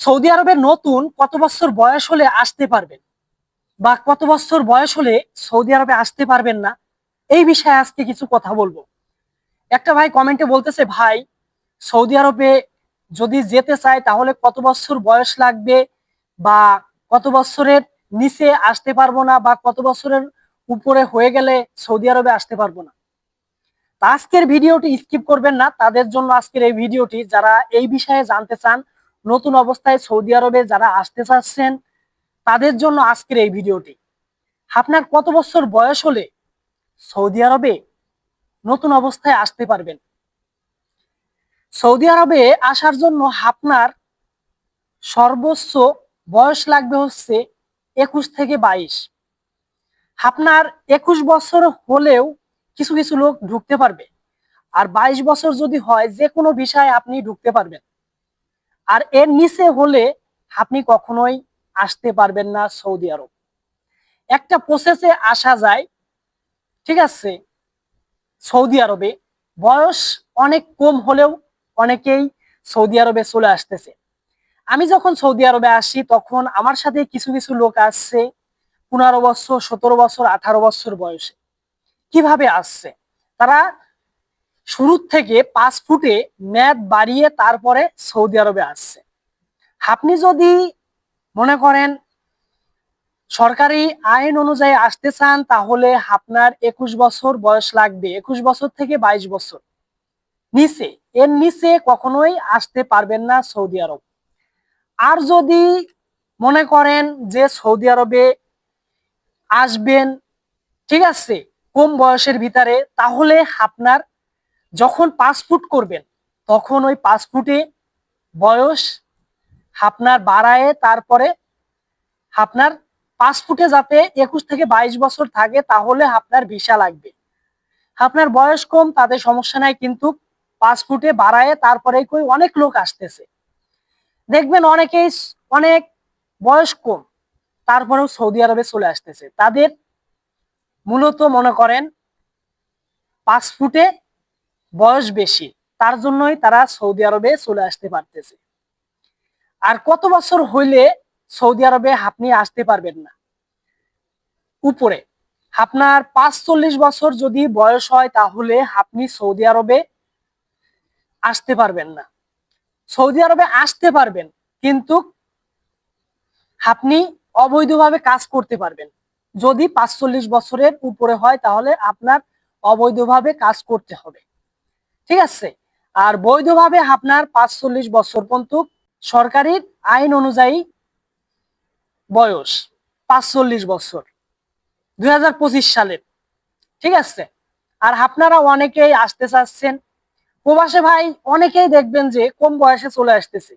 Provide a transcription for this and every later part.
Saudi আরবে নতুন কত বছর বয়স হলে আসতে পারবেন বা কত বছর বয়স হলে সৌদি আরবে আসতে পারবেন না, এই বিষয়ে আজকে কিছু কথা বলবো। একটা ভাই কমেন্টে বলতেছে, ভাই সৌদি আরবে যদি যেতে চায় তাহলে কত বছর বয়স লাগবে, বা কত বছরের নিচে আসতে পারবো না, বা কত বছরের উপরে হয়ে গেলে সৌদি আরবে আসতে পারবো না। তা আজকের ভিডিওটি স্কিপ করবেন না, তাদের জন্য আজকের এই ভিডিওটি, যারা এই বিষয়ে জানতে চান, নতুন অবস্থায় সৌদি আরবে যারা আসতে চাচ্ছেন তাদের জন্য আজকের এই ভিডিওটি। আপনার কত বছর বয়স হলে সৌদি আরবে নতুন অবস্থায় আসতে পারবেন? সৌদি আরবে আসার জন্য আপনার সর্বোচ্চ বয়স লাগবে হচ্ছে 21 থেকে 22। আপনার 21 বছর হলেও কিছু কিছু লোক ঢুকতে পারবে, আর 22 বছর যদি হয় যে কোনো বিষয়ে আপনি ঢুকতে পারবেন। আর এর নিচে হলে আপনি কখনোই আসতে পারবেন না সৌদি আরব। একটা প্রসেসে আসা যায়, ঠিক আছে। সৌদি আরবে বয়স অনেক কম হলেও অনেকেই সৌদি আরবে চলে আসতেছে। আমি যখন সৌদি আরবে আসি তখন আমার সাথে কিছু কিছু লোক আসছে 15 বছর, 17 বছর, 18 বছর বয়সে। কিভাবে আসছে? তারা শুরু থেকে 5 ফুটে মেয়াদ বাড়িয়ে তারপরে সৌদি আরবে আসছে। আপনি যদি মনে করেন সরকারি আইন অনুযায়ী আসতে চান তাহলে আপনার 21 বছর বয়স লাগবে, 21 বছর থেকে 22 বছর। নিচে, এর নিচে কখনোই আসতে পারবেন না সৌদি আরব। আর যদি মনে করেন যে সৌদি আরবে আসবেন, ঠিক আছে, কম বয়সের ভিতরে, তাহলে আপনার যখন 5 ফুট করবেন তখন ওই 5 ফুটে বয়স আপনার বাড়ায় তারপরে আপনার 5 ফুটে যাতে 21 থেকে 22 বছর থাকে, তাহলে আপনার ভিসা লাগবে। আপনার বয়স কম তাদের সমস্যা নাই, কিন্তু 5 ফুটে বাড়ায় তারপরে কই অনেক লোক আসতেছে। দেখবেন অনেকেই অনেক বয়স কম তারপরেও সৌদি আরবে চলে আসতেছে। তাদের মূলত মনে করেন 5 ফুটে বয়স বেশি, তার জন্যই তারা সৌদি আরবে চলে আসতে পারতেছে। আর কত বছর হইলে সৌদি আরবে আপনি আসতে পারবেন না? উপরে আপনার 45 বছর যদি বয়স হয় তাহলে আপনি সৌদি আরবে আসতে পারবেন না। সৌদি আরবে আসতে পারবেন, কিন্তু আপনি অবৈধভাবে কাজ করতে পারবেন। যদি 45 বছরের উপরে হয় তাহলে আপনার অবৈধভাবে কাজ করতে হবে, ঠিক আছে। আর বৈধভাবে আপনার 45 বছর পর্যন্ত সরকারি আইন অনুযায়ী বয়স 45 বছর 2025 সালের, ঠিক আছে। আর আপনারা অনেকেই আসতে চাচ্ছেন প্রবাসে, ভাই অনেকেই দেখবেন যে কম বয়সে চলে আসতেছে।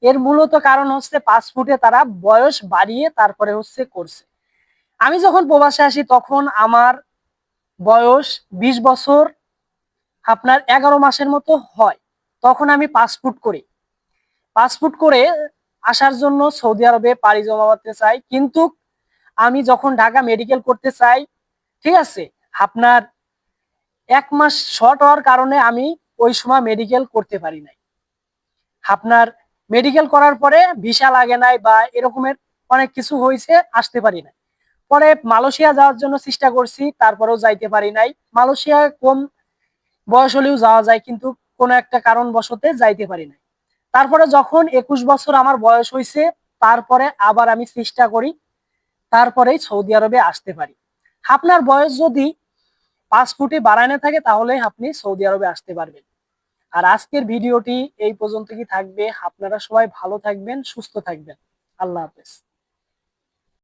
এর মূলত কারণ হচ্ছে 5 ফুটে তারা বয়স বাড়িয়ে তারপরে হচ্ছে করছে। আমি যখন প্রবাসে আসি তখন আমার বয়স 20 বছর আপনার 11 মাসের মতো হয়, তখন আমি 5 ফুট করি। 5 ফুট করে আসার জন্য সৌদি আরবে পাড়ি জমাতে চাই, কিন্তু আমি যখন ঢাকা মেডিকেল করতে চাই, ঠিক আছে, আপনার 1 মাস শর্ট হওয়ার কারণে আমি ওই সময় মেডিকেল করতে পারি নাই। আপনার মেডিকেল করার পরে ভিসা লাগে নাই বা এরকমের অনেক কিছু হয়েছে, আসতে পারি নাই। পরে মালয়েশিয়া যাওয়ার জন্য চেষ্টা করছি, তারপরেও যাইতে পারি নাই। মালয়েশিয়া কম বয়স হলেও যাওয়া যায়, কিন্তু কোনো একটা কারণবশতে যাইতে পারি নাই। তারপরে যখন 21 বছর আমার বয়স হয়েছে, তারপরে আবার আমি চেষ্টা করি, তারপরেই সৌদি আরবে আসতে পারি। আপনার বয়স যদি 5 ফুটে বাড়ানো থাকে তাহলে আপনি সৌদি আরবে আসতে পারবেন। আর আজকের ভিডিওটি এই পর্যন্ত কি থাকবে। আপনারা সবাই ভালো থাকবেন, সুস্থ থাকবেন। আল্লাহ হাফেজ।